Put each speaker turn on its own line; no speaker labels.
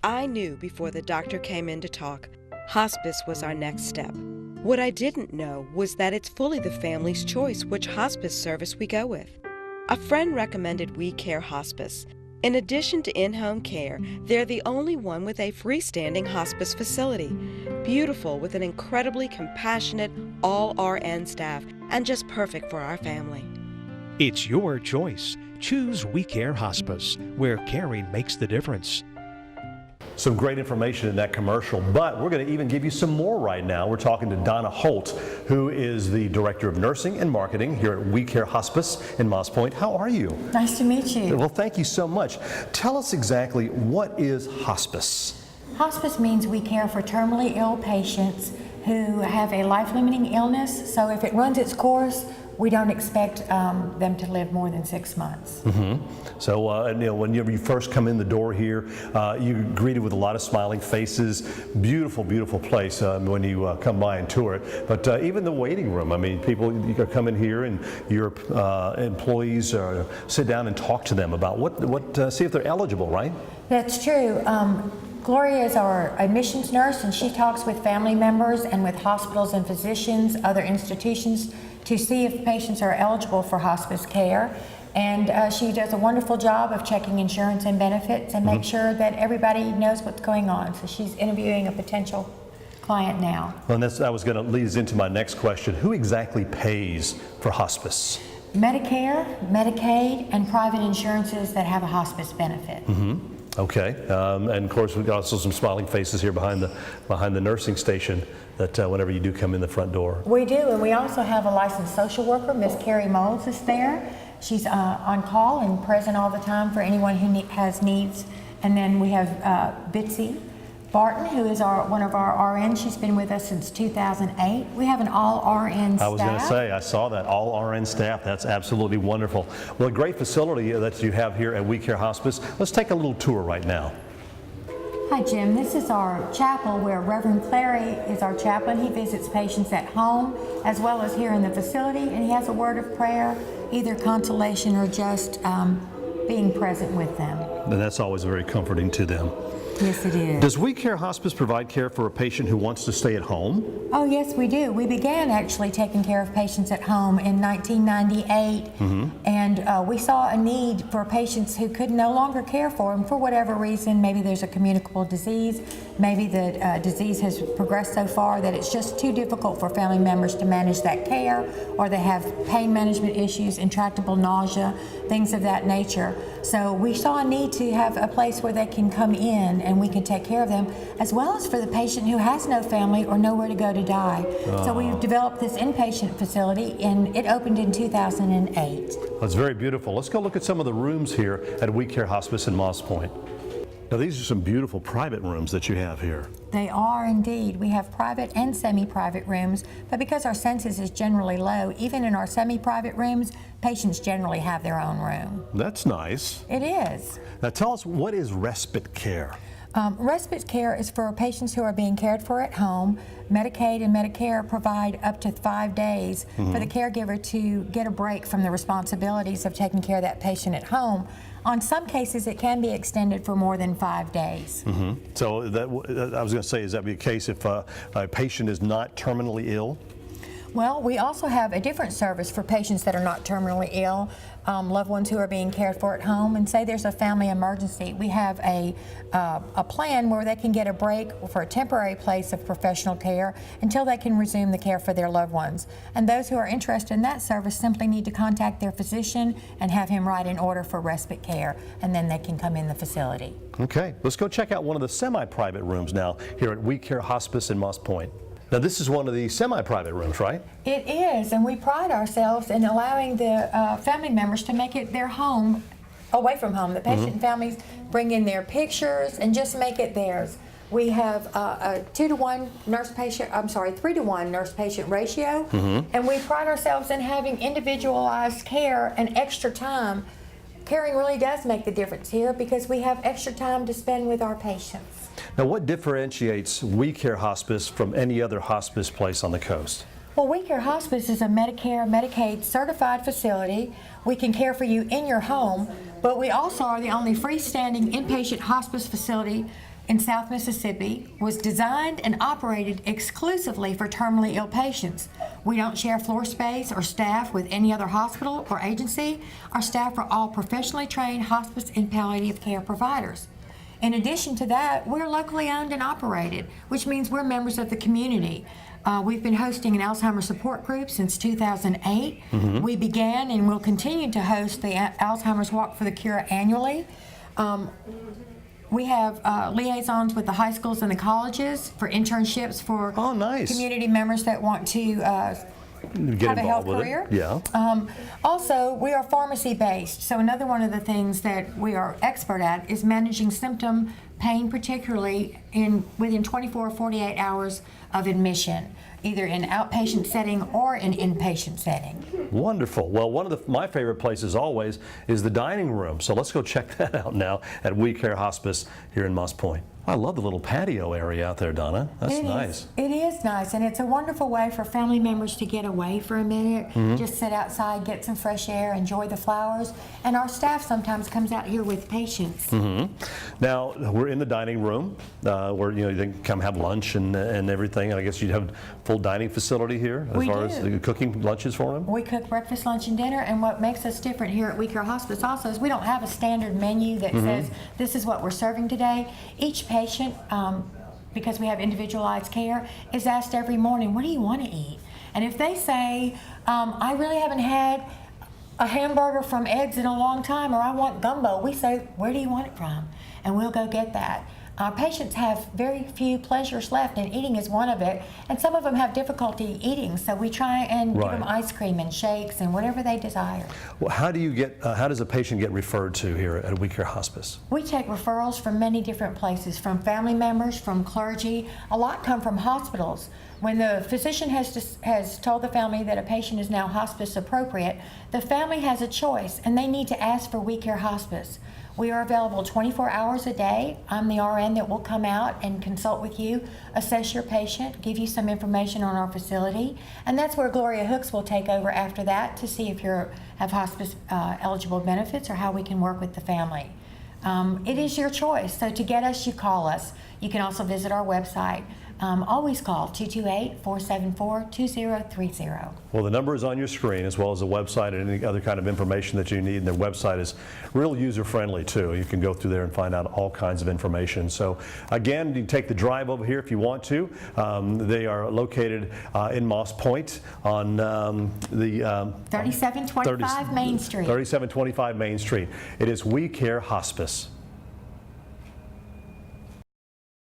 I knew before the doctor came in to talk, hospice was our next step. What I didn't know was that it's fully the family's choice which hospice service we go with. A friend recommended We Care Hospice. In addition to in-home care, they're the only one with a freestanding hospice facility. Beautiful, with an incredibly compassionate, all-RN staff, and just perfect for our family.
It's your choice. Choose We Care Hospice, where caring makes the difference.
Some great information in that commercial, but we're going to even give you some more right now. We're talking to Donna Holt, who is the Director of Nursing and Marketing here at We Care Hospice in Moss Point. How are you?
Nice to meet you.
Well, thank you so much. Tell us exactly, what is hospice?
Hospice means we care for terminally ill patients who have a life-limiting illness, so if it runs its course, we don't expect them to live more than 6 months.
So, whenever you first come in the door here, you're greeted with a lot of smiling faces. Beautiful, beautiful place when you come by and tour it. But even the waiting room, I mean, people, you can come in here and your employees sit down and talk to them about see if they're eligible, right?
That's true. Gloria is our admissions nurse, and she talks with family members and with hospitals and physicians, other institutions, to see if patients are eligible for hospice care. And she does a wonderful job of checking insurance and benefits and make sure that everybody knows what's going on. So she's interviewing a potential client now.
Well, and that was going to lead us into my next question. Who exactly pays for hospice?
Medicare, Medicaid, and private insurances that have a hospice benefit.
Okay, and of course we've got also some smiling faces here behind the nursing station that whenever you do come in the front door.
We do, and we also have a licensed social worker, Miss Carrie Moles is there. She's on call and present all the time for anyone who has needs. And then we have Bitsy Barton, who is one of our RNs. She's been with us since 2008. We have an all-RN staff.
I was going to say, I saw that, all-RN staff. That's absolutely wonderful. Well, a great facility that you have here at We Care Hospice. Let's take a little tour right now.
Hi, Jim. This is our chapel where Reverend Clary is our chaplain. He visits patients at home as well as here in the facility, and he has a word of prayer, either consolation or just being present with them.
And that's always very comforting to them.
Yes, it is.
Does We Care Hospice provide care for a patient who wants to stay at home?
Oh, yes, we do. We began actually taking care of patients at home in 1998, and we saw a need for patients who could no longer care for them for whatever reason. Maybe there's a communicable disease, maybe the disease has progressed so far that it's just too difficult for family members to manage that care, or they have pain management issues, intractable nausea, things of that nature. So we saw a need to have a place where they can come in and we can take care of them, as well as for the patient who has no family or nowhere to go to die. So we've developed this inpatient facility, and it opened in 2008.
That's very beautiful. Let's go look at some of the rooms here at We Care Hospice in Moss Point. Now, these are some beautiful private rooms that you have here.
They are indeed. We have private and semi-private rooms, but because our census is generally low, even in our semi-private rooms, patients generally have their own room.
That's nice.
It is.
Now, tell us, what is respite care?
Respite care is for patients who are being cared for at home. Medicaid and Medicare provide up to 5 days for the caregiver to get a break from the responsibilities of taking care of that patient at home. On some cases, it can be extended for more than 5 days.
So I was going to say, is that be a case if a patient is not terminally ill?
Well, we also have a different service for patients that are not terminally ill, loved ones who are being cared for at home, and say there's a family emergency. We have a plan where they can get a break for a temporary place of professional care until they can resume the care for their loved ones. And those who are interested in that service simply need to contact their physician and have him write an order for respite care, and then they can come in the facility.
Okay, let's go check out one of the semi-private rooms now here at We Care Hospice in Moss Point. Now, this is one of the semi-private rooms, right?
It is, and we pride ourselves in allowing the family members to make it their home, away from home. The patient families bring in their pictures and just make it theirs. We have a 2-to-1 nurse-patient, 3-to-1 nurse-patient ratio, and we pride ourselves in having individualized care and extra time. Caring really does make the difference here because we have extra time to spend with our patients.
Now, what differentiates We Care Hospice from any other hospice place on the coast?
Well, We Care Hospice is a Medicare, Medicaid certified facility. We can care for you in your home, but we also are the only freestanding inpatient hospice facility in South Mississippi. Was designed and operated exclusively for terminally ill patients. We don't share floor space or staff with any other hospital or agency. Our staff are all professionally trained hospice and palliative care providers. In addition to that, we're locally owned and operated, which means we're members of the community. We've been hosting an Alzheimer's support group since 2008. We began and will continue to host the Alzheimer's Walk for the Cure annually. We have liaisons with the high schools and the colleges for internships for community members that want to have a health career. Also, we are pharmacy-based, so another one of the things that we are expert at is managing symptom pain, particularly within 24 or 48 hours of admission, either in outpatient setting or in inpatient setting.
Wonderful. Well, one of my favorite places always is the dining room. So let's go check that out now at We Care Hospice here in Moss Point. I love the little patio area out there, Donna. That's nice.
It is nice, and it's a wonderful way for family members to get away for a minute, just sit outside, get some fresh air, enjoy the flowers. And our staff sometimes comes out here with patients.
Now, we're in the dining room where you can come have lunch and everything. And I guess you'd have a full dining facility here as far as cooking lunches for them?
We cook breakfast, lunch, and dinner, and what makes us different here at We Care Hospice also is we don't have a standard menu that says this is what we're serving today. Each patient, because we have individualized care, is asked every morning, what do you want to eat? And if they say, I really haven't had a hamburger from Ed's in a long time, or I want gumbo, we say, where do you want it from? And we'll go get that. Our patients have very few pleasures left, and eating is one of it. And some of them have difficulty eating, so we try and give them ice cream and shakes and whatever they desire.
Well, how does a patient get referred to here at We Care Hospice?
We take referrals from many different places, from family members, from clergy. A lot come from hospitals. When the physician has told the family that a patient is now hospice appropriate, the family has a choice, and they need to ask for We Care Hospice. We are available 24 hours a day. I'm the RN that will come out and consult with you, assess your patient, give you some information on our facility, and that's where Gloria Hooks will take over after that to see if you have hospice eligible benefits or how we can work with the family. It is your choice, so to get us, you call us. You can also visit our website. Always call 228-474-2030.
Well, the number is on your screen, as well as the website and any other kind of information that you need. And their website is real user-friendly, too. You can go through there and find out all kinds of information. So, again, you can take the drive over here if you want to. They are located in Moss Point on the
3725 Main Street.
3725 Main Street. It is We Care Hospice.